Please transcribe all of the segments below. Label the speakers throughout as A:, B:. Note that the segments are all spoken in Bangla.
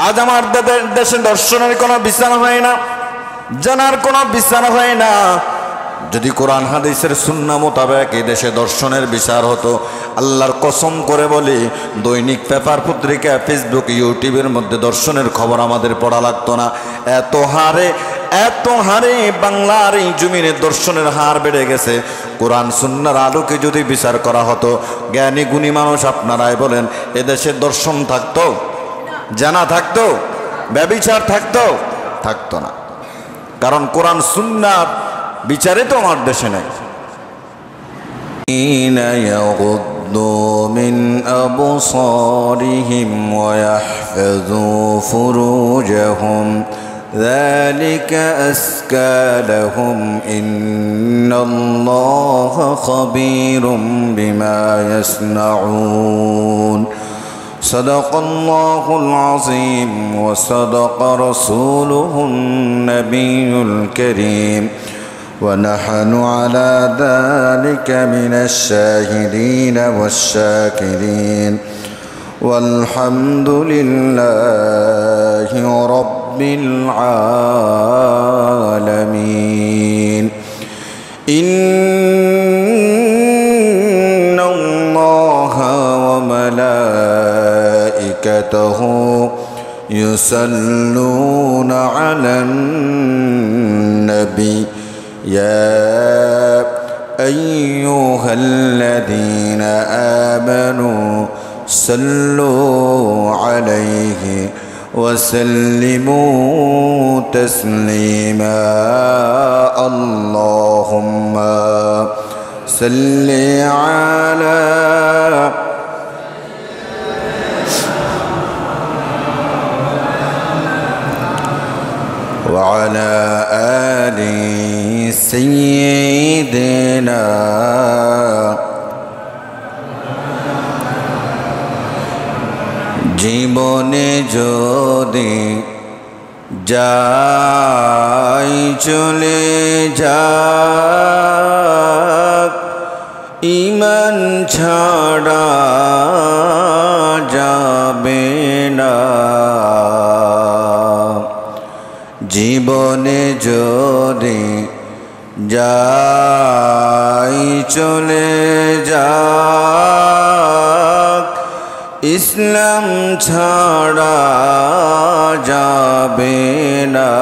A: আজ আমার দেশে দর্শনের কোনো বিচার হয় না, জানার কোনো বিচার হয় না। যদি কোরআন হাদিসের সুন্নাহ মোতাবেক এই দেশে দর্শনের বিচার হতো, আল্লাহর কসম করে বলি দৈনিক পেপার পত্রিকা ফেসবুক ইউটিউবের মধ্যে দর্শনের খবর আমাদের পড়া লাগতো না। এত হারে বাংলার এই জমিনে দর্শনের হার বেড়ে গেছে। কোরআন সুন্নাহর আলোকে যদি বিচার করা হতো, জ্ঞানী গুণী মানুষ আপনারাই বলেন, এদেশে দর্শন থাকতো, জানা থাকতো, ব্যভিচার থাকতো না। কারণ কোরআন সুন্নাহর বিচারে তো আমার দেশে নাই। يغضوا من أبصارهم ويحفظوا فروجهم ذلك أزكى لهم إن الله خبير بما يصنعون صدق الله العظيم وصدق رسوله النبي الكريم ونحن على ذلك من الشاهدين والشاكرين والحمد لله رب العالمين إن الله وملائكته يصلون على النبي يا أيها الذين آمنوا صلوا عليه وسلموا تسليما اللهم صل على وعلى آل سيدنا জীবনে যদি যাই চলে যাক ঈমান ছাড়া যাবে না জীবনে যদি যাই চলে যাক ইসলাম ছাড়া যাবে না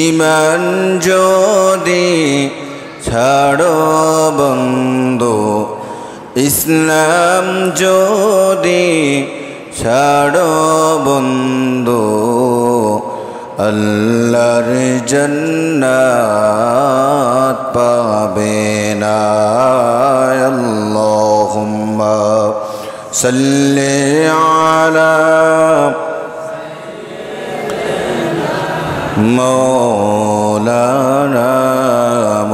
A: ঈমান যদি ছাড়ো বন্ধু ইসলাম যদি ছাড়ো বন্ধু আল্লাহর জান্নাত পাবে না আল্লাহুম্মা সাল্লি আলা মাওলানা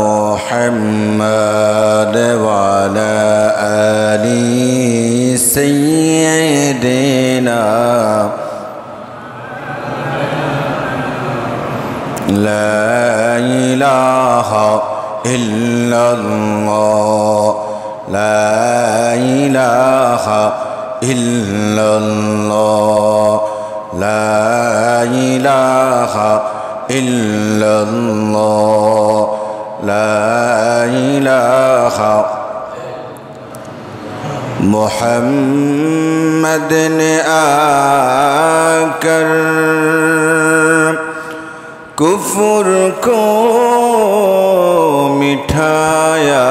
A: মুহাম্মাদ ওয়া আলা আলি সাইয়্যিদিনা لا إله إلا الله لا إله إلا الله لا إله إلا الله لا إله محمد آकर कुफ्र को मिठाया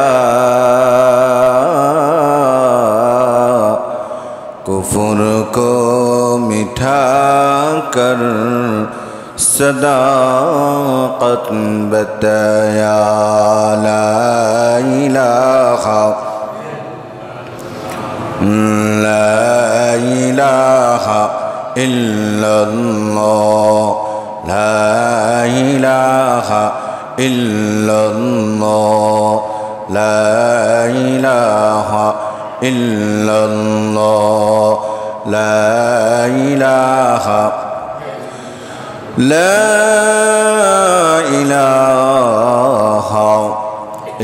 A: कुफ्र को मिठा कर सदाकत बताया ला इलाहा इल्लल्लाह لا إله إلا الله لا إله إلا الله لا إله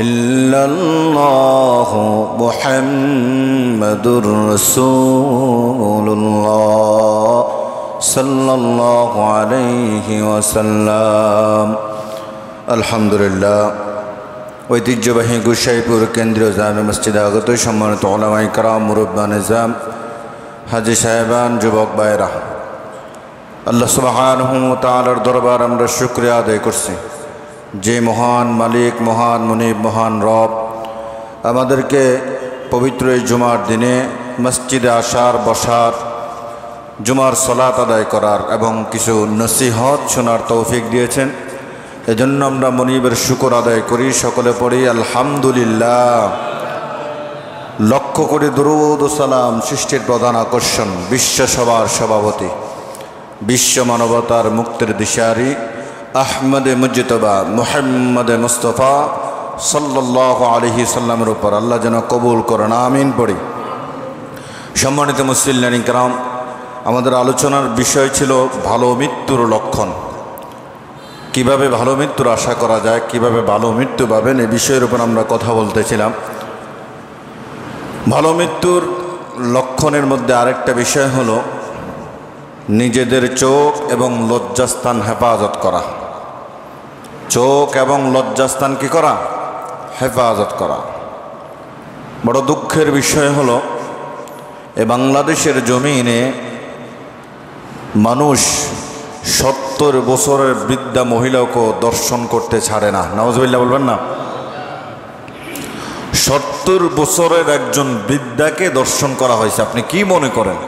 A: إلا الله محمد رسول الله সাল্লাল্লাহু আলাইহি ওয়াসাল্লাম। আলহামদুলিল্লাহ, ঐতিহ্যবাহী গোসাইপুর কেন্দ্রীয় জামে মসজিদে আগত সম্মানিত উলামায়ে কেরাম, মুরব্বিয়ান নিজাম, হাজী সাহেবান, যুবক ভাইরা, আল্লাহ সুবহানাহু ওয়া তাআলার দরবার আমরা শুকরিয়া আদায় করছি, যে মহান মালিক, মহান মুনিব, মহান রব আমাদেরকে পবিত্র এই জুমার দিনে মসজিদে আসার, বসার, জুমার সালাত আদায় করার এবং কিছু নসিহত শোনার তৌফিক দিয়েছেন। এজন্য আমরা মুনিবের শুকর আদায় করি, সকলে পড়ি আলহামদুলিল্লাহ। লক্ষ কোটি দুরূদ ও সালাম সৃষ্টির প্রধান আকর্ষণ, বিশ্ব সভার সভাপতি, বিশ্ব মানবতার মুক্তির দিশারি আহমদে মুজতবা মুহাম্মদ মুস্তফা সাল্লাল্লাহু আলাইহি সাল্লামের উপর আল্লাহ যেন কবুল করেন, আমিন পড়ি। সম্মানিত মুসলিম কিরাম, আমাদের আলোচনার বিষয় ছিল ভালো মৃত্যুর লক্ষণ। কিভাবে ভালো মৃত্যুর আশা করা যায়, কিভাবে ভালো মৃত্যু পাবেন, এই বিষয়ের উপর আমরা কথা বলতেছিলাম। ভালো মৃত্যুর লক্ষণের মধ্যে আরেকটা বিষয় হলো নিজেদের চোখ এবং লজ্জাস্থান হেফাজত করা। চোখ এবং লজ্জাস্থান কি করা? হেফাজত করা। বড় দুঃখের বিষয় হলো এ বাংলাদেশের জমিনে মানুষ 70 বছরের বৃদ্ধা মহিলাকে দর্শন করতে ছাড়ে না। নাউজুবিল্লাহ বলবেন না? 70 বছরের একজন বৃদ্ধাকে দর্শন করা হয়েছে। আপনি কি মনে করেন?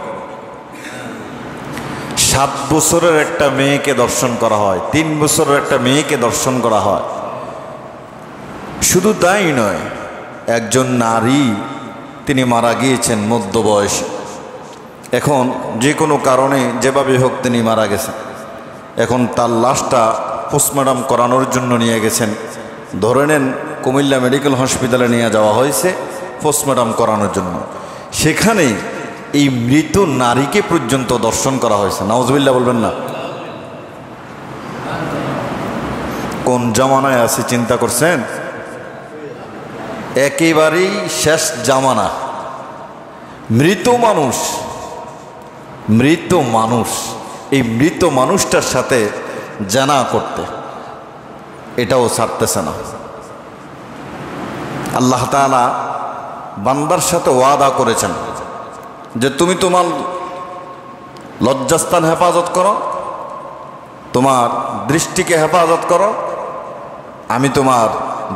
A: 7 বছরের একটা মেয়েকে দর্শন করা হয়, 3 বছরের একটা মেয়েকে দর্শন করা হয়। শুধু তাই নয়, একজন নারী তিনি মারা গিয়েছেন মধ্য বয়সে। এখন যে কোনো কারণে যেভাবে হোক তিনি মারা গেছেন। এখন তার লাশটা পোস্টমর্টম করানোর জন্য নিয়ে গেছেন। ধরে নেন কুমিল্লা মেডিকেল হসপিটালে নিয়ে যাওয়া হয়েছে পোস্টমর্টম করানোর জন্য। সেখানে এই মৃত নারীকে পর্যন্ত দর্শন করা হয়েছে। নাউজুবিল্লাহ বলবেন না? কোন জামানায় আছে চিন্তা করছেন? একেবারেই শেষ জামানা। মৃত মানুষ এই মৃত মানুষটার সাথে জানা করতে এটাও ছাড়তেছে না। আল্লাহ তাআলা বান্দার সাথে ওয়াদা করেছেন যে তুমি তোমার লজ্জাস্থান হেফাজত করো, তোমার দৃষ্টিকে হেফাজত করো, আমি তোমার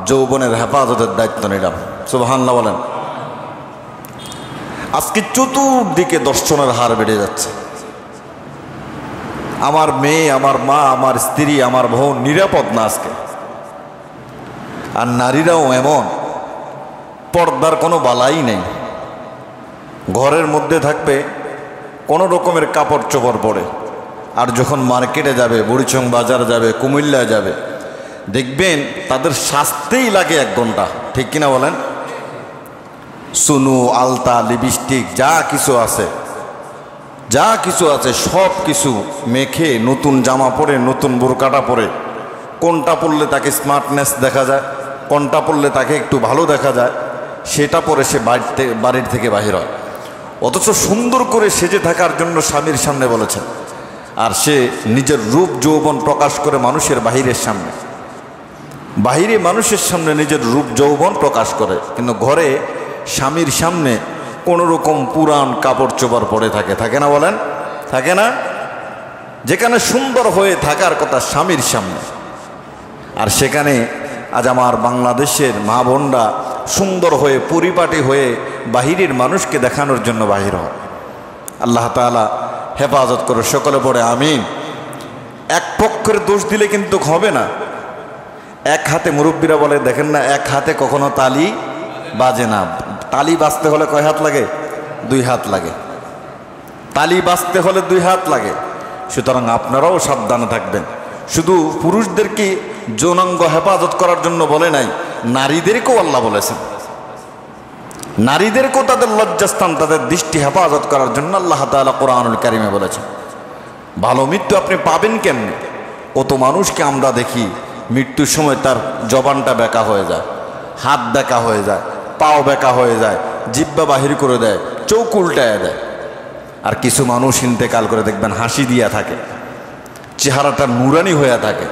A: যৌবনের হেফাজতের দায়িত্ব নিলাম। সুবহানাল্লাহ বলেন। আজকে চতুর্দিকে দর্শনের হার বেড়ে যাচ্ছে। আমার মেয়ে, আমার মা, আমার স্ত্রী, আমার বোন নিরাপদ না আজকে। আর নারীরাও এমন, পর্দার কোনো বালাই নেই। ঘরের মধ্যে থাকবে, কোনো রকমের কাপড় চোপড় পরে, আর যখন মার্কেটে যাবে, বুড়িচং বাজার যাবে, কুমিল্লা যাবে, দেখবেন তাদের সাজতেই লাগে 1 ঘন্টা। ঠিক কিনা বলেন? সুনু, আলতা, লিপস্টিক যা কিছু আছে সব কিছু মেখে, নতুন জামা পরে, নতুন বোরকাটা পরে, কোনটা পরলে তাকে স্মার্টনেস দেখা যায়, কোনটা পরলে তাকে একটু ভালো দেখা যায়, সেটা পরে সে বাড়ির থেকে বাহির হয়। অথচ সুন্দর করে সেজে থাকার জন্য স্বামীর সামনে বলেছেন, আর সে নিজের রূপ যৌবন প্রকাশ করে মানুষের বাহিরের সামনে নিজের রূপ যৌবন প্রকাশ করে, কিন্তু ঘরে স্বামীর সামনে কোনো রকম পুরান কাপড় চোপড় পরে থাকে না বলেন? থাকে না? যেখানে সুন্দর হয়ে থাকার কথা স্বামীর সামনে, আর সেখানে আজ আমার বাংলাদেশের মা বোনরা সুন্দর হয়ে, পরিপাটি হয়ে বাহিরের মানুষকে দেখানোর জন্য বাহির হয়। আল্লাহ তাআলা হেফাজত করে, সকলে পড়ে আমিন। এক পক্ষের দোষ দিলে কিন্তু হবে না। এক হাতে, মুরব্বীরা বলে দেখেন না, এক হাতে কখনো তালি বাজে না। তালি বাজতে হলে কয় হাত লাগে? 2 হাত লাগে। তালি বাজতে হলে 2 হাত লাগে। সুতরাং আপনারাও সাবধানে থাকবেন। শুধু পুরুষদেরকে যৌনাঙ্গ হেফাজত করার জন্য বলে নাই, নারীদেরকেও আল্লাহ বলেছেন। নারীদেরকেও তাদের লজ্জাস্থান, তাদের দৃষ্টি হেফাজত করার জন্য আল্লাহ তাআলা কোরআনুল কারিমে বলেছেন। ভালো মৃত্যু আপনি পাবেন কেমনে? কত মানুষকে আমরা দেখি মৃত্যুর সময় তার জবানটা বেঁকা হয়ে যায়, হাত বেঁকা হয়ে যায়, পাও বেঁকা হয়ে যায়, জিহ্বা বাহির করে দেয়, চোখ উল্টায় দেয়। আর কিছু মানুষ ইন্তেকাল করে দেখবেন হাসি দিয়া থাকে, চেহারাটা নুরানি হয়ে থাকে।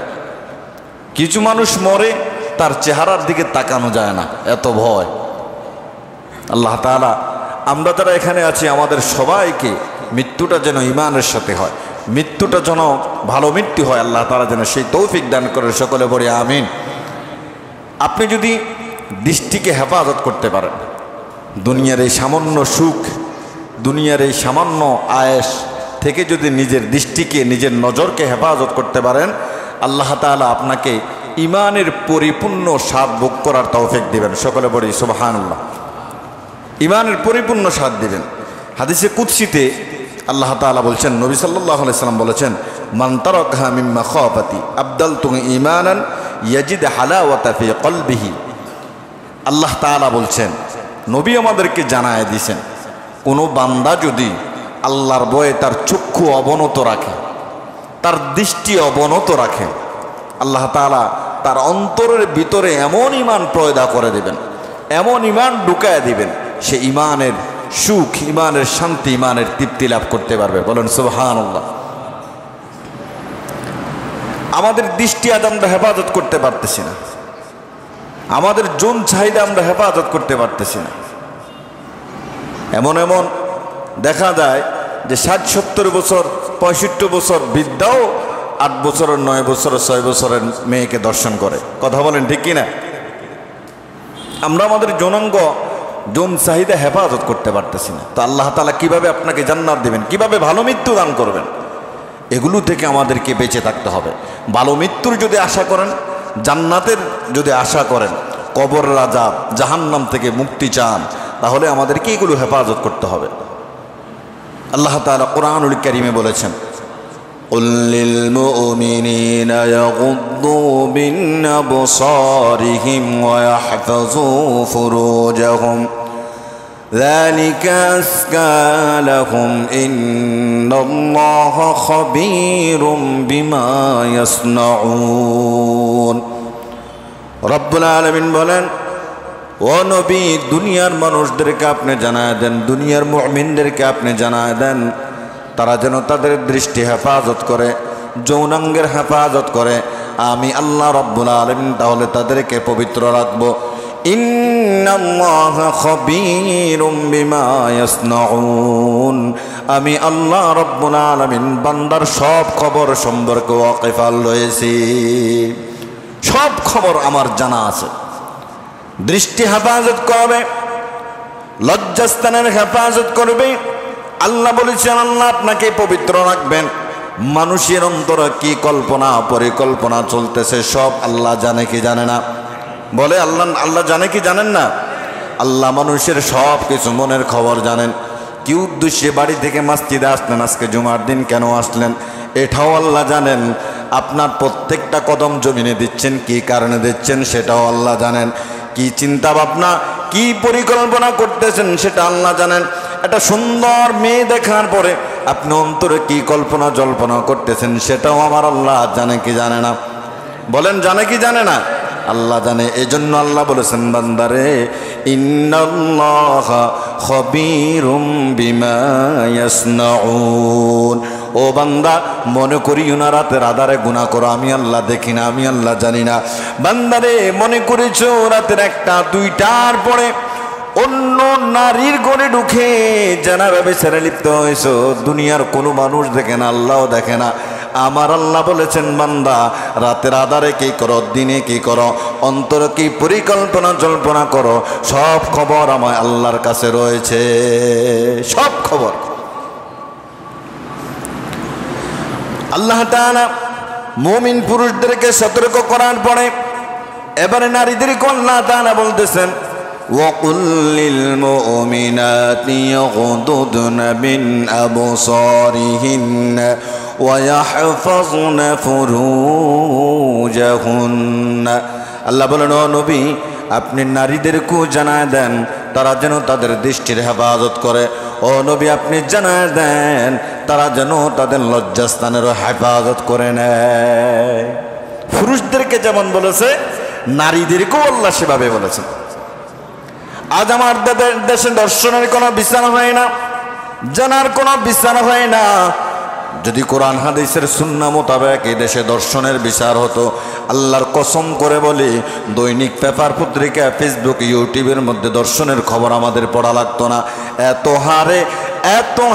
A: কিছু মানুষ মরে তার চেহারার দিকে তাকানো যায় না, এত ভয়। আল্লাহ তাআলা আমরা যারা এখানে আছি আমাদের সবাইকে মৃত্যুটা যেন ঈমানের সাথে হয়, মৃত্যুটা যেন ভালো মৃত্যু হয়। আল্লাহ তাআলা যেন সেই তৌফিক দান করে, সকলে বলি আমিন। আপনি যদি দৃষ্টিকে হেফাজত করতে পারেন, দুনিয়ার এই সামান্য সুখ, দুনিয়ার এই সামান্য আয়েশ থেকে যদি নিজের দৃষ্টিকে, নিজের নজরকে হেফাজত করতে পারেন, আল্লাহ তাআলা আপনাকে ঈমানের পরিপূর্ণ স্বাদ ভোগ করার তৌফিক দিবেন। সকলে বলি সুবহানাল্লাহ। ঈমানের পরিপূর্ণ স্বাদ দিবেন। হাদিসে কুদসিতে আল্লাহ তাআলা বলছেন, নবী সাল্লাল্লাহু আলাইহি সাল্লাম বলেছেন, মান তারাকহা মিন মাখাফাতি আবদালতু ঈমানান ইয়াজিদ হালাওয়াতা ফি কলবিহি। আল্লাহ তাআলা বলছেন, নবী আমাদেরকে জানায় দিয়েছেন, কোনো বান্দা যদি আল্লাহর ভয়ে তার চক্ষু অবনত রাখে, তার দৃষ্টি অবনত রাখে, আল্লাহ তাআলা তার অন্তরের ভিতরে এমন ঈমান পয়দা করে দিবেন, এমন ঈমান ঢুকায় দিবেন, সে ঈমানের সুখ, ঈমানের শান্তি, ঈমানের তৃপ্তি লাভ করতে পারবে। বলেন সুবহানাল্লাহ। আমাদের দৃষ্টি আজ আমরা হেফাজত করতে পারতেছি না, আমাদের জন চাহিদা আমরা হেফাজত করতে পারতেছি না। এমন এমন দেখা যায় যে 60-70 বছর, 65 বছর বৃদ্ধাও 8 বছরের, 9 বছরের, 6 বছরের মেয়েকে দর্শন করে। কথা বলেন ঠিক কিনা? আমরা আমাদের যৌনাঙ্গ, যৌন চাহিদা হেফাজত করতে পারতেছি না। তো আল্লাহ তাআলা কিভাবে আপনাকে জান্নাত দেবেন, কিভাবে ভালো মৃত্যু দান করবেন, এগুলো থেকে আমাদেরকে বেঁচে থাকতে হবে। ভালো মৃত্যুর যদি আশা করেন, জান্নাতের যদি আশা করেন, কবরের আযাব, জাহান্নাম থেকে মুক্তি চান, তাহলে আমাদেরকে এগুলো হেফাজত করতে হবে। আল্লাহ তাআলা কোরআনুল কারীমে বলেছেন, قل للمؤمنين يغضوا من أبصارهم ويحفظوا فروجهم ذلك أزكى لهم إن الله خبير بما يصنعون। রব্বুল আলামিন বলেন, ও নবী, দুনিয়ার মানুষদেরকে আপনি জানায় দেন, দুনিয়ার মুমিনদেরকে আপনি জানায় দেন, তারা যেন তাদের দৃষ্টি হেফাজত করে, যৌনাঙ্গের হেফাজত করে। আমি আল্লাহ রব্বুল আলামিন তাহলে তাদেরকে পবিত্র রাখবো। ইন্নাল্লাহা খাবীরুম বিমা ইয়াসনাউন। আমি আল্লাহ রব্বুল আলামিন বান্দার সব খবর সম্পর্কে ওয়াকিফাল রয়েছি, সব খবর আমার জানা আছে। দৃষ্টি হেফাজত করবে, লজ্জাস্থানের হেফাজত করবে। আল্লাহ বলেছেন আল্লাহ আপনাকে পবিত্র রাখবেন। মানুষের অন্তরে কি কল্পনা পরিকল্পনা চলতেছে সব আল্লাহ জানে কি জানে না? বলে আল্লাহ জানে কি জানেন না? আল্লাহ মানুষের সব কিছু মনের খবর জানেন। কি উদ্দেশ্যে বাড়ি থেকে মসজিদে আসলেন, আজকে জুমার দিন কেন আসলেন, এটাও আল্লাহ জানেন। আপনার প্রত্যেকটা কদম জমিনে দিচ্ছেন, কি কারণে দিচ্ছেন সেটাও আল্লাহ জানেন। কি চিন্তা ভাবনা, কি পরিকল্পনা করতেছেন সেটা আল্লাহ জানেন। একটা সুন্দর মেয়ে দেখার পরে আপনি অন্তরে কি কল্পনা জল্পনা করতেছেন সেটাও আমার আল্লাহ জানে কি জানে না? বলেন জানে কি জানে না? আল্লাহ জানে। এজন্য আল্লাহ বলেছেন, বান্দারে ইন্নাল্লাহা খাবীরুম বিমা ইয়াসনাউন। ও বান্দা, মনে করিও না রাতের আধারে গুনাহ করো আমি আল্লাহ দেখি না, আমি আল্লাহ জানি না। বান্দারে, মনে করেছো রাতের 1টা 2টার পরে অন্য নারীর ঘরে ঢুকে জানাবে বেচারা লিপ্ত হয়েছো, দুনিয়ার কোনো মানুষ দেখে না, আল্লাহও দেখে না। আমার আল্লাহ বলেছেন, বান্দা রাতের আধারে কি করো, দিনে কি করো, অন্তরে কি পরিকল্পনা জল্পনা করো, সব খবর আমার আল্লাহর কাছে রয়েছে, সব খবর। আল্লাহ তাআলা মুমিন পুরুষদেরকে সতর্ক করার পরে এবারে নারীদেরকে আল্লাহ তাআলা বলতেছেন, وَقُلْ لِلْمُؤْمِنَاتِ يَغْضُضْنَ مِنْ أَبْصَارِهِنَّ وَيَحْفَظْنَ فُرُوجَهُنَّ। আল্লাহ বলেন, ও নবী, আপনি নারীদেরকেও জানায় দেন তারা যেন তাদের দৃষ্টির হেফাজত করে। ও নবী, আপনি জানায় দেন তারা যেন তাদের লজ্জাস্থানেরও হেফাজত করে নেয়। পুরুষদেরকে যেমন বলেছে, নারীদেরকেও আল্লাহ সেভাবে বলেছেন। আজ আমার দেশে দর্শনের কোনো বিচার হয় না, জানার কোনো বিচার হয় না। যদি কোরআন হাদিসের সুন্নাহ মোতাবেক এই দেশে দর্শনের বিচার হতো, আল্লাহর কসম করে বলি দৈনিক পেপার পত্রিকা ফেসবুক ইউটিউবের মধ্যে দর্শনের খবর আমাদের পড়া লাগতো না। এত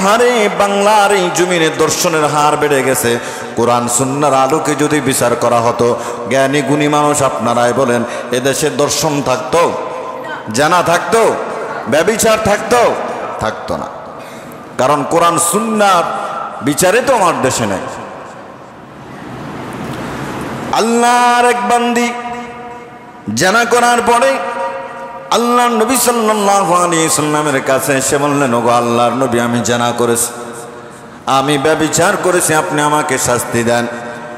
A: হারে বাংলার এই জমিনে দর্শনের হার বেড়ে গেছে। কোরআন সুন্নাহর আলোকে যদি বিচার করা হতো, জ্ঞানী গুণী মানুষ আপনারাই বলেন, এদেশে দর্শন থাকতো? জানা থাকতো? ব্যভিচার থাকতো না। কারণ কোরআন সুন্নাহর বিচারে তো আমার দেশে নাই। আল্লাহর এক বান্দি জানা করার পরে আল্লাহর নবী সাল্লাল্লাহু আলাইহি সাল্লামের কাছে এসে বললেন, ওগো আল্লাহর নবী, আমি জানা করেছি, আমি ব্যভিচার করেছি, আপনি আমাকে শাস্তি দেন।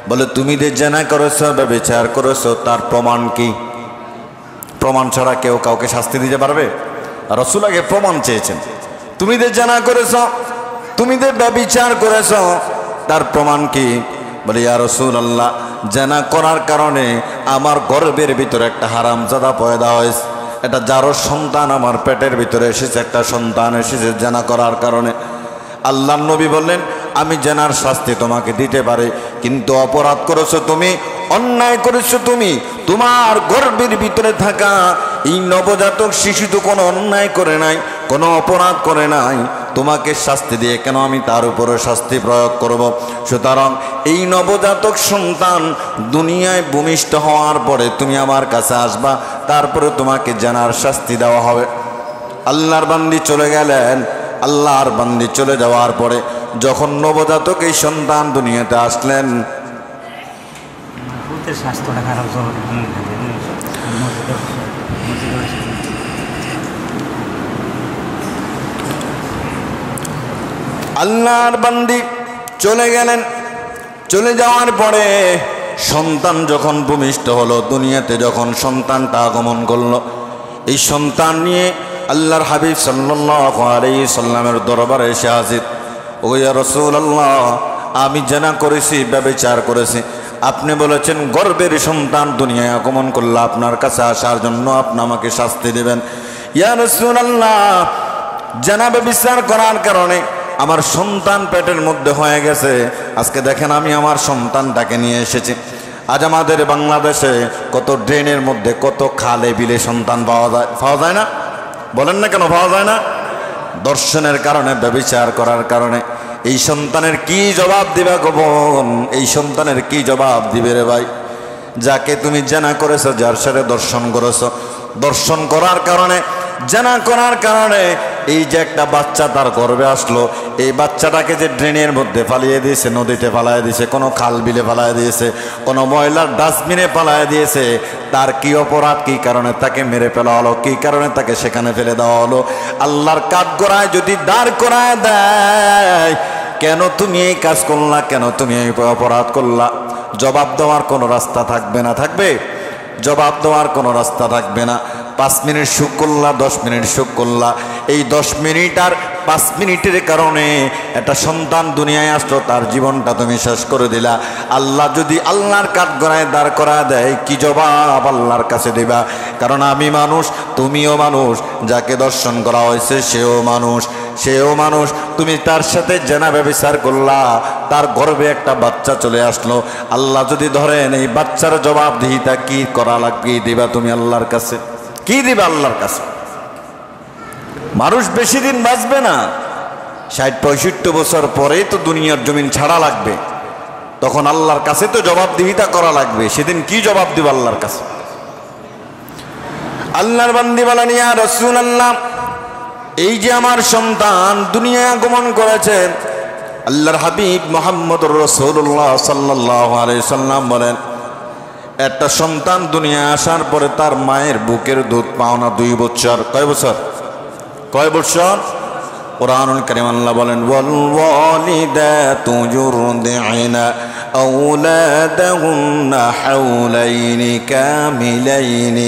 A: বলে, তুমি যে জানা করেছো, ব্যভিচার করেছো, তার প্রমাণ কি? প্রমাণ ছাড়া কেউ কাউকে শাস্তি দিতে পারবে? রাসূল আগে প্রমাণ চেয়েছেন। তুমি যে জানা করেছো, তুমি যে ব্যভিচার করেছো, তার প্রমাণ কি? বলে, ইয়া রাসূলুল্লাহ, জানা করার কারণে আমার গর্ভের ভিতরে একটা হারামজাদা পয়দা হয়েছে, এটা যারও সন্তান আমার পেটের ভিতরে এসেছে, একটা সন্তান এসেছে জানা করার কারণে। আল্লাহর নবী বললেন, আমি জানার শাস্তি তোমাকে দিতে পারি, কিন্তু অপরাধ করেছো তুমি, অন্যায় করেছো তুমি। তোমার গর্ভের ভিতরে থাকা এই নবজাতক শিশু তো কোনো অন্যায় করে নাই, কোনো অপরাধ করে নাই, তোমাকে শাস্তি দিয়ে কেন আমি তার উপরে শাস্তি প্রয়োগ করব? সুতরাং এই নবজাতক সন্তান দুনিয়ায় ভূমিষ্ঠ হওয়ার পরে তুমি আমার কাছে আসবা, তারপরে তোমাকে জানার শাস্তি দেওয়া হবে। আল্লাহর বান্দি চলে গেলেন। আল্লাহর বান্দি চলে যাওয়ার পরে যখন নবজাতক এই সন্তান দুনিয়াতে আসলেন, আল্লাহর বান্দি চলে গেলেন। চলে যাওয়ার পরে সন্তান যখন ভূমিষ্ঠ হলো, দুনিয়াতে যখন সন্তানটা আগমন করলো, এই সন্তান নিয়ে আল্লাহর হাবিব সাল্লাল্লাহু আলাইহি সাল্লামের দরবারে এসে হাজির। ও ইয়া রাসূলুল্লাহ, আমি জানা করেছি, ব্যভিচার করেছি, আপনি বলেছেন গর্ভের সন্তান দুনিয়ায় আগমন করলে আপনার কাছে আসার জন্য আপনি আমাকে শাস্তি দেবেন। ইয়া রাসূলুল্লাহ, জানা ব্যভিচার করার কারণে আমার সন্তান পেটের মধ্যে হয়ে গেছে। আজকে দেখেন আমি আমার সন্তানটাকে নিয়ে এসেছি। আজ আমাদের বাংলাদেশে কত ড্রেনের মধ্যে, কত খালে বিলে সন্তান পাওয়া যায় না? বলেন না কেন পাওয়া যায় না? দর্শনের কারণে, ব্যভিচার করার কারণে। এই সন্তানের কি জবাব দিবা গো বোন? এই সন্তানের কি জবাব দিবে রে ভাই? যাকে তুমি জানা করেছো, যার সাথে দর্শন করেছো, দর্শন করার কারণে, জানা করার কারণে এই যে একটা বাচ্চা তার গর্ভে আসলো, এই বাচ্চাটাকে যে ড্রেনের মধ্যে ফালিয়ে দিয়েছে, নদীতে ফালায় দিয়েছে, কোনো খাল বিলে ফালায় দিয়েছে, কোনো ময়লার ডাস্টবিনে ফালায় দিয়েছে, তার কি অপরাধ, কি কারণে তাকে মেরে ফেলা হলো, কি কারণে তাকে সেখানে ফেলে দেওয়া হলো? আল্লাহর কাঠগড়ায় যদি দাঁড় করায় দেয়, কেন তুমি এই কাজ করলা, কেন তুমি এই অপরাধ করলা? জবাব দেওয়ার কোনো রাস্তা থাকবে না। থাকবে? জবাব দেওয়ার কোনো রাস্তা থাকবে না। 5 মিনিট সুখ করলা, 10 মিনিট সুখ করলা, এই 10 মিনিট আর 5 মিনিটের কারণে একটা সন্তান দুনিয়ায় আসলো, তার জীবনটা তুমি শেষ করে দিলা। আল্লাহ যদি আল্লাহর কাঠগড়ায় দাঁড় করা দেয়, কি জবাব আল্লাহর কাছে দিবা? কারণ আমি মানুষ, তুমিও মানুষ, যাকে দর্শন করা হয়েছে সেও মানুষ। তুমি তার সাথে জেনা ব্যভিচার করলা, তার গর্ভে একটা বাচ্চা চলে আসলো। আল্লাহ যদি ধরেন, এই বাচ্চার জবাবদিহিতা কি করা লাগবে, দিবা তুমি আল্লাহর কাছে? কি দিবা আল্লাহর কাছে? মানুষ বেশি দিন বাঁচবে না, 60-65 বছর পরেই তো দুনিয়ার জমিন ছাড়া লাগবে। তখন আল্লাহর কাছে তো জবাবদিহিতা করা লাগবে। সেদিন কি জবাব দিবা আল্লাহর কাছে? আল্লাহর বান্দি বলেন, ইয়া রাসূলুল্লাহ, এই যে আমার সন্তান দুনিয়ায় আগমন করেছে, আল্লাহর হাবিব মুহাম্মদুর রাসূলুল্লাহ সাল্লাল্লাহু আলাইহি সাল্লাম বলেন, একটা সন্তান দুনিয়ায় আসার পরে তার মায়ের বুকের দুধ পাওনা 2 বছর। কয় বছর? কুরআনুল কারীম আল্লাহ বলেন, ওয়াল ওয়ালিদাতু ইউরদি'না আওলাদাহুন্না হাওলাইনি কামিলাইনি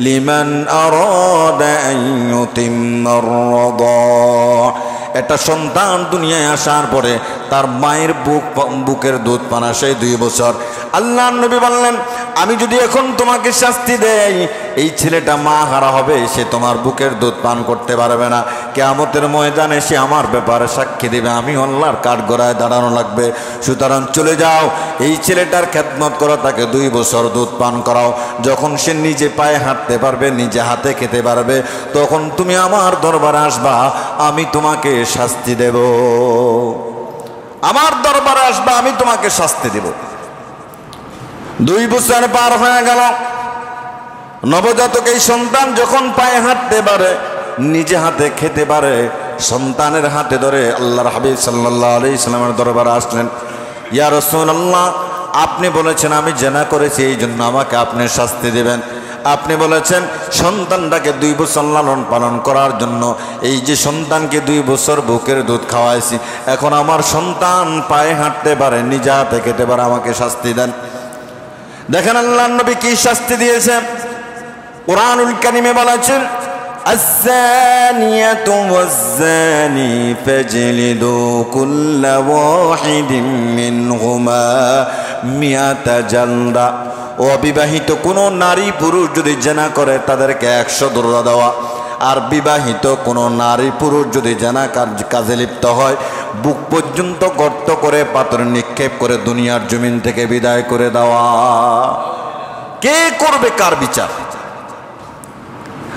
A: লিমান আরাদা আন ইউতিম্মার রাদা। একটা সন্তান দুনিয়ায় আসার পরে তার মায়ের বুকের দুধ পান আসে 2 বছর। আল্লাহর নবী বললেন, আমি যদি এখন তোমাকে শাস্তি দেই, এই ছেলেটা মা হারা হবে, সে তোমার বুকের দুধ পান করতে পারবে না। কিয়ামতের ময়দানে সে আমার ব্যাপারে সাক্ষী দেবে, আমি আল্লাহর কাঠগড়ায় দাঁড়ানো লাগবে। সুতরাং চলে যাও, এই ছেলেটার খেদমত করো, তাকে 2 বছর দুধ পান করাও। যখন সে নিজে পায়ে হাঁটতে পারবে, নিজে হাতে খেতে পারবে, তখন তুমি আমার দরবারে আসবা, আমি তোমাকে শাস্তি দেব। আমার দরবারে আসবা, আমি তোমাকে শাস্তি দেব। 2 বছর পার হয়ে গেল। নবজাতক এই সন্তান যখন পায়ে হাঁটতে পারে, নিজে হাতে খেতে পারে, সন্তানের হাতে ধরে আল্লাহর হাবিব সাল্লাল্লাহু আলাইহি সাল্লামের দরবারে আসলেন। ইয়া রাসূলুল্লাহ, আপনি বলেছেন আমি জিনা করেছি, এই জন্য আমাকে আপনি শাস্তি দেবেন। আপনি বলেছেন সন্তানটাকে 2 বছর লালন পালন করার জন্য, এই যে সন্তানকে 2 বছর বুকের দুধ খাওয়াইছি, এখন আমার সন্তান পায়ে হাঁটতে পারে, নিজে হাতে খেতে পারে, আমাকে শাস্তি দেন। দেখেন আল্লাহর নবী কি শাস্তি দিয়েছে। কুরআনুল কারীমে বলেছেন, আয-যানিয়াতু ওয়াজ-যানি ফাজলিদু কুল্লা ওয়াহিদিন মিনহুমা মিয়াতা জালদা। অবিবাহিত কোনো নারী পুরুষ যদি জিনা করে, তাদেরকে 100 দৌড়া দেওয়া। আর বিবাহিত কোনো নারী পুরুষ যদি জিনা কাজে লিপ্ত হয়, বুক পর্যন্ত গর্ত করে পাথর নিক্ষেপ করে দুনিয়ার জমিন থেকে বিদায় করে দেওয়া। কে করবে কার বিচার?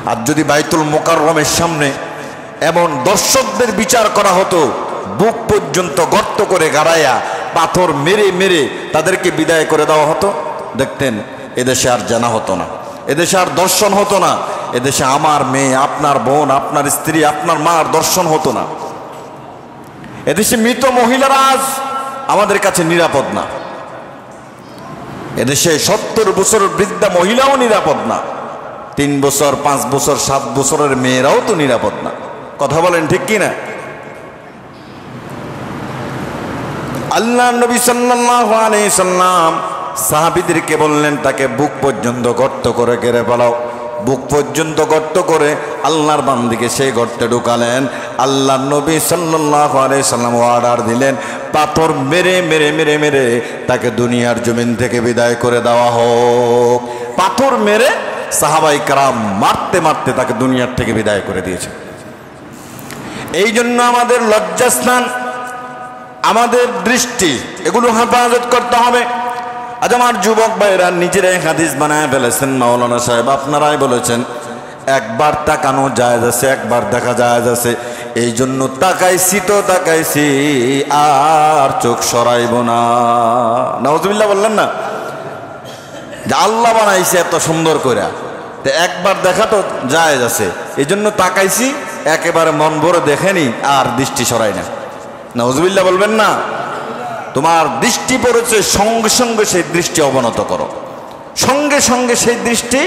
A: আর যদি বাইতুল মুকাররমের সামনে এমন দর্শকদের বিচার করা হতো, বুক পর্যন্ত গর্ত করে গাড়াইয়া পাথর মেরে মেরে তাদেরকে বিদায় করে দেওয়া হতো, দেখতেন এদেশে আর জানা হতো না, এদেশে আর দর্শন হতো না, এদেশে আমার মেয়ে, আপনার বোন, আপনার স্ত্রী, আপনার মার দর্শন হতো না। এদেশে মৃত মহিলারা আজ আমাদের কাছে নিরাপদ না। এদেশে 70 বছরের বৃদ্ধা মহিলাও নিরাপদ না। 3 বছর, 5 বছর, 7 বছরের মেয়েরাও তো নিরাপদ না। কথা বলেন ঠিক কিনা? আল্লাহর নবী সাল্লাল্লাহু আলাইহি সাল্লাম সাহাবীদেরকে বললেন, তাকে বুক পর্যন্ত গর্ত করে গেড়ে ফেলাও। বুক পর্যন্ত গর্ত করে আল্লাহর বান্দিকে সেই গর্তে ঢুকালেন। আল্লাহর নবী সাল্লাল্লাহু আলাইহি সাল্লাম অর্ডার দিলেন, পাথর মেরে মেরে মেরে মেরে তাকে দুনিয়ার জমিন থেকে বিদায় করে দেওয়া হোক। পাথর মেরে সাহাবায়ে কেরাম মারতে মারতে তাকে দুনিয়ার থেকে বিদায় করে দিয়েছে। এই জন্য আমাদের লজ্জাস্থান, আমাদের দৃষ্টি, এগুলো হেফাজত করতে হবে। আজ আমার যুবক ভাইরা নিজেরাই হাদিস বানায় ফেলেছেন। মাওলানা সাহেব আপনারাই বলেছেন, একবার তাকানো জায়েজ আছে, একবার দেখা জায়েজ আছে। এই জন্য তাকাইছি তো তাকাইছি, আর চোখ সরাইব না। নাউজুবিল্লাহ বললেন না? যে আল্লাহ বানাইছে এত সুন্দর করে, তো একবার দেখা তো জায়েজ আছে, এই জন্য তাকাইছি, একেবারে মন ভরে দেখেনি, আর দৃষ্টি সরাই না। নাউজুবিল্লাহ বলবেন না? তোমার দৃষ্টি পড়েছে, সঙ্গে সঙ্গে সেই দৃষ্টি অবনত করো, সঙ্গে সঙ্গে সেই দৃষ্টি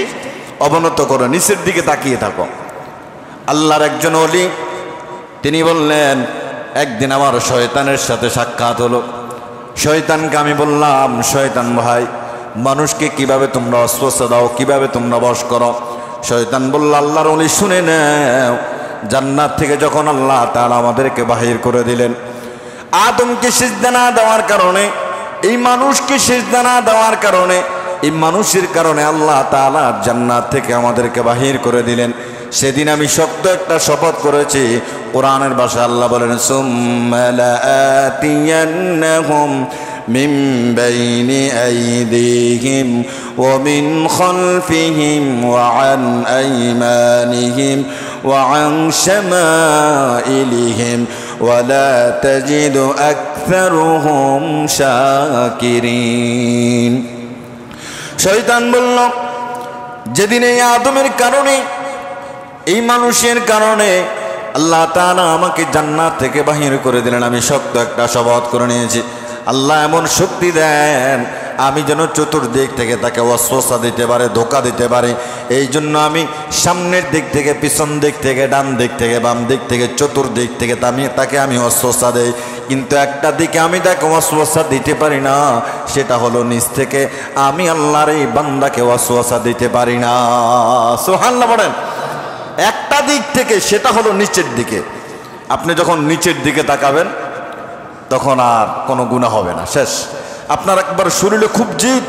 A: অবনত করো, নিচের দিকে তাকিয়ে থাকো। আল্লাহর একজন ওলি, তিনি বললেন, একদিন আমার শয়তানের সাথে সাক্ষাৎ হলো। শয়তানকে আমি বললাম, শয়তান ভাই, মানুষকে কিভাবে তোমরা অস্বস্থ দাও, কিভাবে তোমরা বশ করো? শয়তান বলল, আল্লাহর ওলি শুনে নাও, জান্নাত থেকে যখন আল্লাহ তাআলা আমাদেরকে বাহির করে দিলেন, আদমকে সিজদা না দেওয়ার কারণে, এই মানুষকে সিজদা না দেওয়ার কারণে, এই মানুষের কারণে আল্লাহ তাআলা জান্নাত থেকে আমাদেরকে বাহির করে দিলেন। সেদিন আমি শক্ত একটা শপথ করেছি। কোরআনের ভাষায় আল্লাহ বলেন, সুম্মা লাআতিয়ান্নাহুম মিন বাইনি আইদিহিম ওয়া মিন খালফিহিম ওয়া আন আইমানিহিম ওয়া আন শামাইলিহিম ওয়ালা তাজিদু আকসারুহুম শাকিরিন। শয়তান বলল, যেদিন এই আদমের কারণে, এই মানুষের কারণে আল্লাহ তাআলা আমাকে জান্নাত থেকে বাহির করে দিলেন, আমি শক্ত একটা শপথ করে নিয়েছি, আল্লাহ এমন শক্তি দেন আমি যেন চতুর্দিক থেকে তাকে ওয়াসওয়াসা দিতে পারে, ধোঁকা দিতে পারে। এই জন্য আমি সামনের দিক থেকে, পিছন দিক থেকে, ডান দিক থেকে, বাম দিক থেকে, চতুর্দিক থেকে তাকে আমি ওয়াসওয়াসা দেই। কিন্তু একটা দিকে আমি তাকে ওয়াসওয়াসা দিতে পারি না, সেটা হলো নিচ থেকে। আমি আল্লাহর এই বান্দাকে ওয়াসওয়াসা দিতে পারি না। সুবহানাল্লাহ বলেন। একটা দিক থেকে, সেটা হলো নিচের দিকে। আপনি যখন নিচের দিকে তাকাবেন তখন আর কোনো গুনাহ হবে না, শেষ। আপনার একবার শরীরে খুব জিদ,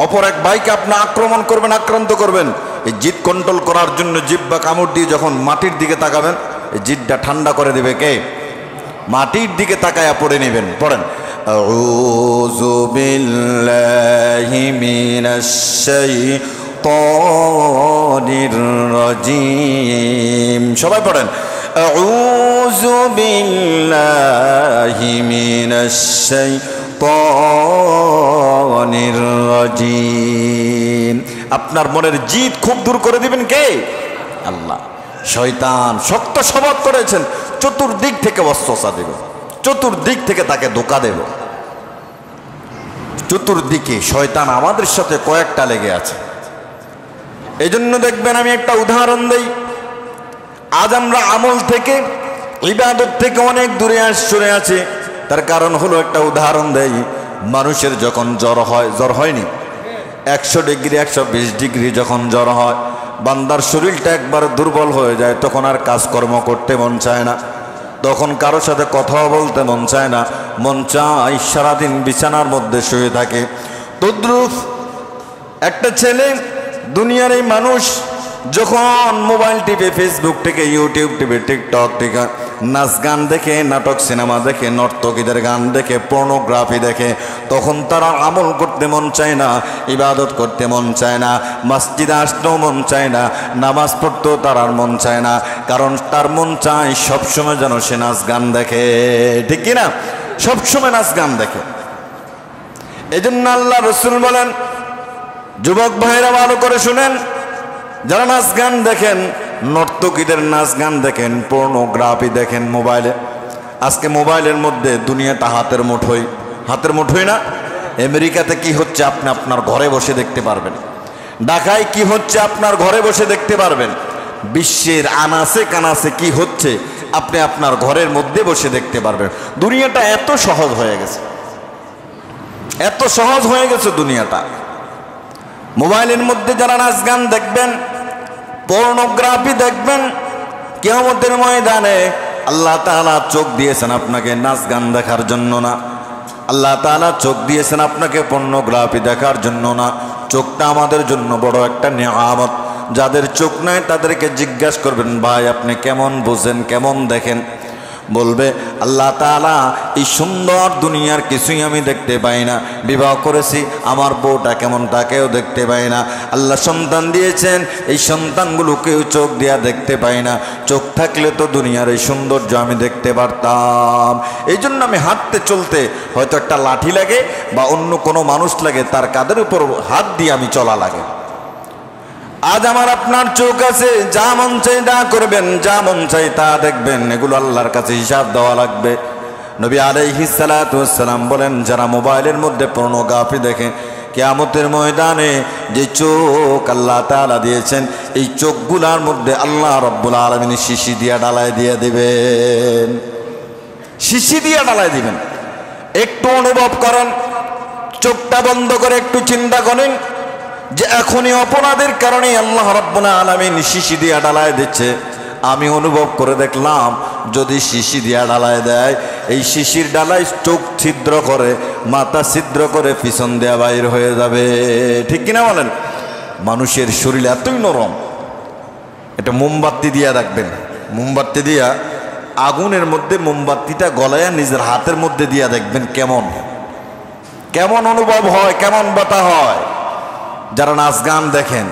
A: অপর এক ভাইকে আপনি আক্রমণ করবেন, আক্রান্ত করবেন, এই জিদ কন্ট্রোল করার জন্য জিহ্বা কামড় দিয়ে যখন মাটির দিকে তাকাবেন, এই জিদটা ঠান্ডা করে দেবে কে? মাটির দিকে তাকায়া পড়ে নেবেন। পড়েন, আউযু বিল্লাহি মিনাশ শাইতানির রাজীম। সবাই পড়েন, আউযু বিল্লাহি মিনাশ শাইতানির রাজীম। আপনার মনের জিদ খুব দূর করে দিবেন কে? আল্লাহ। শয়তান শক্ত স্বভাব করেছেন, চতুর্দিক থেকে ওয়াসওয়াসা দেবে, চতুর্দিক থেকে তাকে ধোঁকা দেবে। চতুর্দিকে শয়তান আমাদের সাথে কয়েকটা লেগে আছে। এই জন্য দেখবেন, আমি একটা উদাহরণ দেই। আজ আমরা আমল থেকে, ইবাদত থেকে অনেক দূরে সরে আছি। তার কারণ হলো, একটা উদাহরণ দেই, মানুষের যখন জ্বর হয়, জ্বর হয়নি 100 ডিগ্রি 120 ডিগ্রি যখন জ্বর হয়, বান্দার শরীরটা একবার দুর্বল হয়ে যায়, তখন আর কাজকর্ম করতে মন চায় না, তখন কারোর সাথে কথাও বলতে মন চায় না, মন চায় সারাদিন বিছানার মধ্যে শুয়ে থাকে। তদ্রুপ একটা ছেলে, দুনিয়ার এই মানুষ যখন মোবাইল টিপে, ফেসবুক থেকে, ইউটিউব টিপে, টিকটক টিকা, নাচ গান দেখে, নাটক সিনেমা দেখে, নর্তকীদের গান দেখে, পর্নোগ্রাফি দেখে, তখন তারা আমল করতে মন চায় না, ইবাদত করতে মন চায় না, মসজিদে আসতেও মন চায় না, নামাজ পড়তেও তার আর মন চায় না। কারণ তার মন চায় সবসময় যেন সে নাচ গান দেখে, ঠিক কিনা? সবসময় নাচ গান দেখে। এই জন্য আল্লাহ রসুল বলেন, যুবক ভাইরা ভালো করে শুনেন, যারা নাচ গান দেখেন, নর্তকীদের নাচ গান দেখেন, পর্নোগ্রাফি দেখেন মোবাইলে, আজকে মোবাইলের মধ্যে দুনিয়াটা হাতের মুঠোয়, হাতের মুঠোয় না? আমেরিকাতে কি হচ্ছে আপনি আপনার ঘরে বসে দেখতে পারবেন, ঢাকায় কি হচ্ছে আপনার ঘরে বসে দেখতে পারবেন, বিশ্বের আনাচে কানাচে কি হচ্ছে আপনি আপনার ঘরের মধ্যে বসে দেখতে পারবেন। দুনিয়াটা এত সহজ হয়ে গেছে, এত সহজ হয়ে গেছে দুনিয়াটা। মোবাইলের মধ্যে যারা নাচ গান দেখবেন, পর্নোগ্রাফি দেখবেন, কিয়ামতের ময়দানে আল্লাহ তাআলা চোখ দিয়েছেন আপনাকে নাচ গান দেখার জন্য না, আল্লাহ তাআলা চোখ দিয়েছেন আপনাকে পর্নোগ্রাফি দেখার জন্য না। চোখটা আমাদের জন্য বড় একটা নিয়ামত। যাদের চোখ নাই তাদেরকে জিজ্ঞাসা করবেন, ভাই আপনি কেমন বোঝেন, কেমন দেখেন? বলবে, আল্লাহ তাআলা এই সুন্দর দুনিয়ার কিছুই আমি দেখতে পাই না, বিবাহ করেছি আমার বউটা কেমন তাকেও দেখতে পাই না, আল্লাহ সন্তান দিয়েছেন এই সন্তানগুলোকেও চোখ দিয়া দেখতে পাই না, চোখ থাকলে তো দুনিয়ার এই সৌন্দর্য আমি দেখতে পারতাম। এই জন্য আমি হাঁটতে চলতে হয়তো একটা লাঠি লাগে বা অন্য কোনো মানুষ লাগে, তার কাঁধের উপর হাত দিয়ে আমি চলা লাগে। আজ আমার আপনার চোখ আছে, যা মন চাই তা করবেন, যা মন চাই তা দেখবেন, এগুলো আল্লাহর কাছে হিসাব দেওয়া লাগবে। নবী আলাইহিস সালাতু ওয়াস সালাম বলেন, যারা মোবাইলের মধ্যে পর্নোগ্রাফি দেখে, কিয়ামতের ময়দানে যে চোখ আল্লাহ তাআলা দিয়েছেন, এই চোখগুলার মধ্যে আল্লাহ রাব্বুল আলামিন শিশি দিয়া ডালায় দিয়ে দিবেন, শিশি দিয়া ডালায় দিবেন। একটু অনুভব করেন, চোখটা বন্ধ করে একটু চিন্তা করেন যে এখনই অপরাধের কারণে আল্লাহ রাব্বুল আলামিন শিশি দিয়া ডালায় দিচ্ছে। আমি অনুভব করে দেখলাম, যদি শিশি দিয়া ডালায় দেয়, এই শিশির ডালায় চোখ ছিদ্র করে, মাথা ছিদ্র করে, পিছন দেয়া বাইর হয়ে যাবে, ঠিক কিনা বলেন? মানুষের শরীর এতই নরম। এটা মোমবাতি দিয়া রাখবেন, মোমবাতি দিয়া আগুনের মধ্যে মোমবাতিটা গলায়া নিজের হাতের মধ্যে দিয়া দেখবেন কেমন কেমন অনুভব হয়, কেমন বাতা হয়। যারা নাচ গান দেখেন,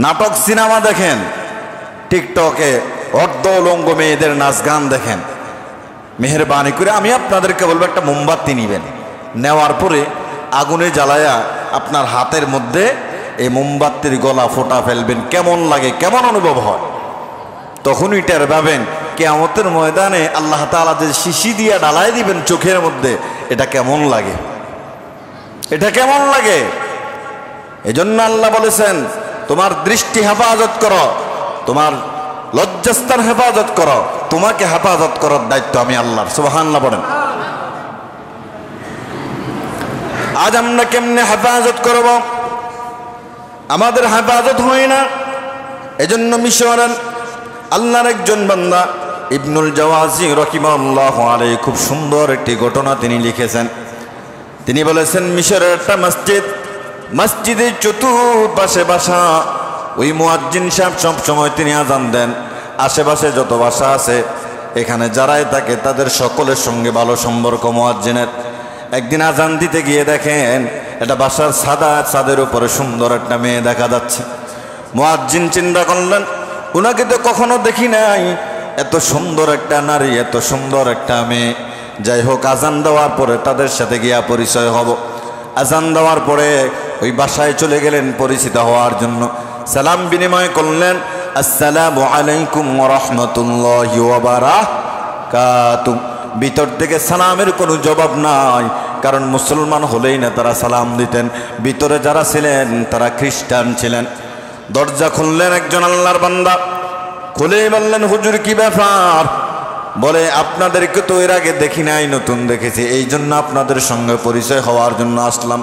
A: নাটক সিনেমা দেখেন, টিকটকে অর্ধ উলঙ্গ মেয়েদের নাচ গান দেখেন, মেহেরবানি করে আমি আপনাদেরকে বলবো, একটা মোমবাতি নেবেন, নেওয়ার পরে আগুনে জ্বালায়া আপনার হাতের মধ্যে এই মোমবাতির গলা ফোটা ফেলবেন, কেমন লাগে, কেমন অনুভব হয়। তখনই টের পাবেন কিয়ামতের ময়দানে আল্লাহ তাআলা যে শিশি দিয়া ডালায় দিবেন চোখের মধ্যে, এটা কেমন লাগে, এটা কেমন লাগে। এজন্য আল্লাহ বলেছেন, তোমার দৃষ্টি হেফাজত করো, তোমার লজ্জাস্থান হেফাজত করো, তোমাকে হেফাজত করার দায়িত্ব আমি আল্লাহর। সুবহানাল্লাহ বলেন। আজ আমরা কেমনে হেফাজত করব? আমাদের হেফাজত হয় না। এজন্য মিশরের আল্লাহর একজন বান্দা ইবনুল জাওয়াজি রাহিমাহুল্লাহু আলাইহি খুব সুন্দর একটি ঘটনা তিনি লিখেছেন। তিনি বলেছেন, মিশরের একটা মসজিদের চতুর্পাশে বাসা। ওই মুয়াজ্জিন সাহেব সব সময় তিনি আজান দেন। আশেপাশে যত বাসা আছে এখানে যারাই থাকে তাদের সকলের সঙ্গে ভালো সম্পর্ক মুয়াজ্জিনের। একদিন আজান দিতে গিয়ে দেখেন একটা বাসার ছাদের উপরে সুন্দর একটা মেয়ে দেখা যাচ্ছে। মুয়াজ্জিন চিন্তা করলেন, উনাকে তো কখনো দেখি নাই, এত সুন্দর একটা নারী, এত সুন্দর একটা মেয়ে। যাই হোক, আজান দেওয়ার পরে তাদের সাথে গিয়া পরিচয় হব। আজান দেওয়ার পরে ওই বাসায় চলে গেলেন পরিচিত হওয়ার জন্য। সালাম বিনিময় করলেন, আসসালামু আলাইকুম ওয়া রাহমাতুল্লাহি ওয়া বারাকাতুহু। ভিতর থেকে সালামের কোনো জবাব নাই, কারণ মুসলমান হলেই না তারা সালাম দিতেন। ভিতরে যারা ছিলেন তারা খ্রিস্টান ছিলেন। দরজা খুললেন একজন আল্লাহর বান্দা, খুলেই বললেন, হুজুর কি ব্যাপার? বলে, আপনাদেরকে তো এর আগে দেখি নাই, নতুন দেখেছি, এই জন্য আপনাদের সঙ্গে পরিচয় হওয়ার জন্য আসলাম।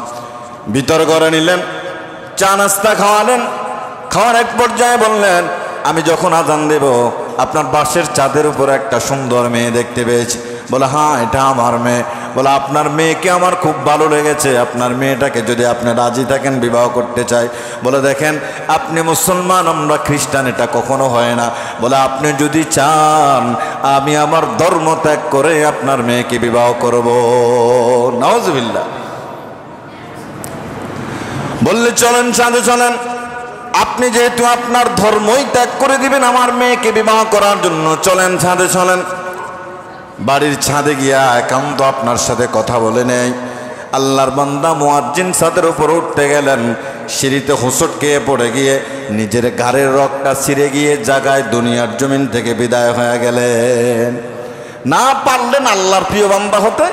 A: ভিতর ঘরে নিলেন, চা নাস্তা খাওয়ালেন। খাওয়ার এক পর্যায়ে বললেন, আমি যখন আজান দেব আপনার বাসের ছাদের উপর একটা সুন্দর মেয়ে দেখতে পেয়েছি। বলে, হ্যাঁ এটা আমার মেয়ে। বলে, আপনার মেয়েকে আমার খুব ভালো লেগেছে, আপনার মেয়েটাকে যদি আপনি রাজি থাকেন বিবাহ করতে চাই। বলে, দেখেন আপনি মুসলমান, আমরা খ্রিস্টান, এটা কখনো হয় না। বলে, আপনি যদি চান আমি আমার ধর্ম ত্যাগ করে আপনার মেয়েকে বিবাহ করব। নাউজুবিল্লাহ। বললে, চলেন ছাদে চলেন, আপনি যেহেতু আপনার ধর্মই ত্যাগ করে দিবেন আমার মেয়েকে বিবাহ করার জন্য, চলেন ছাদে চলেন। বাড়ির ছাদে গিয়া একান্ত আপনার সাথে কথা বলে নেই। আল্লাহর বান্দা মুয়াজ্জিন ছাদের উপর উঠতে গেলেন, সিঁড়িতে হোঁচট খেয়ে পড়ে গিয়ে নিজের ঘাড়ের রগটা ছিঁড়ে গিয়ে জায়গায় দুনিয়ার জমিন থেকে বিদায় হয়ে গেলেন। না পারলেন আল্লাহর প্রিয় বান্দা হতে,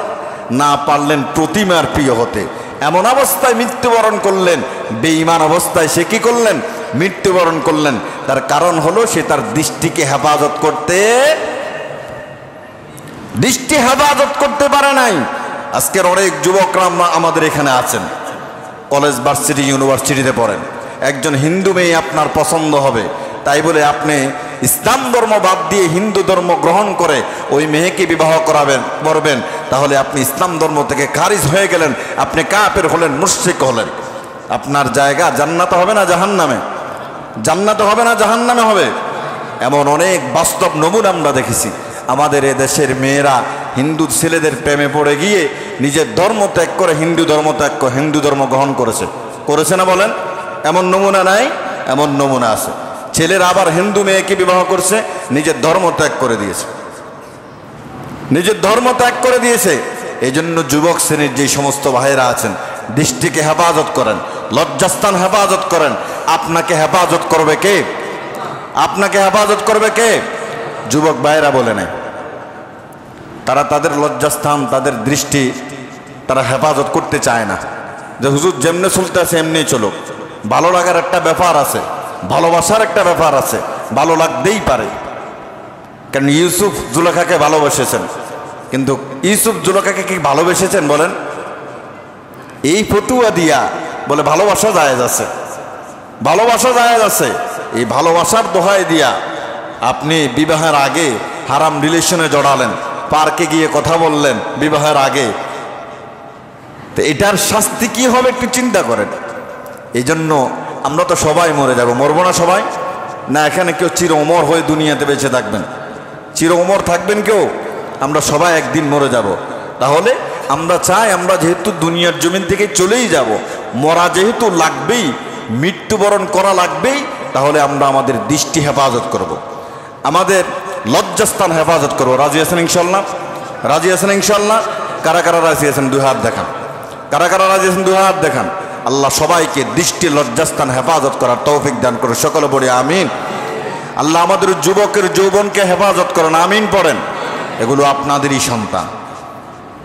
A: না পারলেন প্রতিমার প্রিয় হতে। এমন অবস্থায় মৃত্যুবরণ করলেন। বেঈমান অবস্থায় সে কি করলেন? মৃত্যুবরণ করলেন। তার কারণ হলো সে তার দৃষ্টিকে হেফাজত করতে পারে নাই। আজকের অনেক যুবকরা আমাদের এখানে আছেন, কলেজ, ভার্সিটি, ইউনিভার্সিটিতে পড়েন। একজন হিন্দু মেয়ে আপনার পছন্দ হবে, তাই বলে আপনি ইসলাম ধর্ম বাদ দিয়ে হিন্দু ধর্ম গ্রহণ করে ওই মেয়েকে বিবাহ করবেন, তাহলে আপনি ইসলাম ধর্ম থেকে খারিজ হয়ে গেলেন, আপনি কাফের হলেন, মুশরিক হলেন। আপনার জায়গা জান্নাতে হবে না জাহান্নামে? জান্নাতে হবে না জাহান্নামে হবে? এমন অনেক বাস্তব নমুনা আমরা দেখেছি। আমাদের এদেশের মেয়েরা হিন্দু ছেলেদের প্রেমে পড়ে গিয়ে নিজের ধর্ম ত্যাগ করে হিন্দু ধর্ম গ্রহণ করেছে না বলেন? এমন নমুনা নাই? এমন নমুনা আছে। ছেলেরা আবার হিন্দু মেয়েকে বিবাহ করছে, নিজের ধর্ম ত্যাগ করে দিয়েছে। এই জন্য যুবক শ্রেণীর যে সমস্ত ভাইয়েরা আছেন, দৃষ্টিকে হেফাজত করেন, লজ্জাস্থান হেফাজত করেন। আপনাকে হেফাজত করবে কে? যুবক ভাইয়েরা বলে নেয়, তারা তাদের লজ্জাস্থান, তাদের দৃষ্টি তারা হেফাজত করতে চায় না। যে হুজুর যেমনি চলতে আছে এমনি চলো। ভালো লাগার একটা ব্যাপার আছে, ভালোবাসার একটা ব্যাপার আছে, ভালো লাগতেই পারে। কারণ ইউসুফ জুলেখাকে ভালোবেসেছেন, কিন্তু ইউসুফ জুলেখাকে কি ভালোবেসেছেন বলেন? এই ফতুয়া দিয়া বলে ভালোবাসা জায়েজ আছে। এই ভালোবাসার দোহাই দিয়া আপনি বিবাহের আগে হারাম রিলেশনে জড়ালেন, পার্কে গিয়ে কথা বললেন বিবাহের আগে, তো এটার শাস্তি কি হবে একটু চিন্তা করেন। এই জন্য আমরা তো সবাই মরে যাব, মরবো না সবাই? না এখানে কেউ চির অমর হয়ে দুনিয়াতে বেঁচে থাকবেন? চির অমর থাকবেন কেউ? আমরা সবাই একদিন মরে যাব। তাহলে আমরা চাই, আমরা যেহেতু দুনিয়ার জমিন থেকে চলেই যাব, মরা যেহেতু লাগবেই, মৃত্যুবরণ করা লাগবেই, তাহলে আমরা আমাদের দৃষ্টি হেফাজত করব, আমাদের লজ্জাস্থান হেফাজত করব। রাজি আছেন ইনশাল্লাহ? কারা কারা রাজি আছেন দুই হাত দেখান। আল্লাহ সবাইকে দৃষ্টি, লজ্জাস্থান হেফাজত করার তৌফিক দান করে সকলে পড়ে আমিন। আল্লাহ আমাদের যুবকের যৌবনকে হেফাজত করেন, আমিন পড়েন। এগুলো আপনাদেরই সন্তান,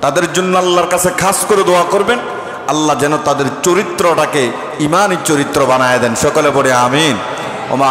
A: তাদের জন্য আল্লাহর কাছে খাস করে দোয়া করবেন, আল্লাহ যেন তাদের চরিত্রটাকে ঈমানী চরিত্র বানায় দেন। সকলে পড়ে আমিন। ওমা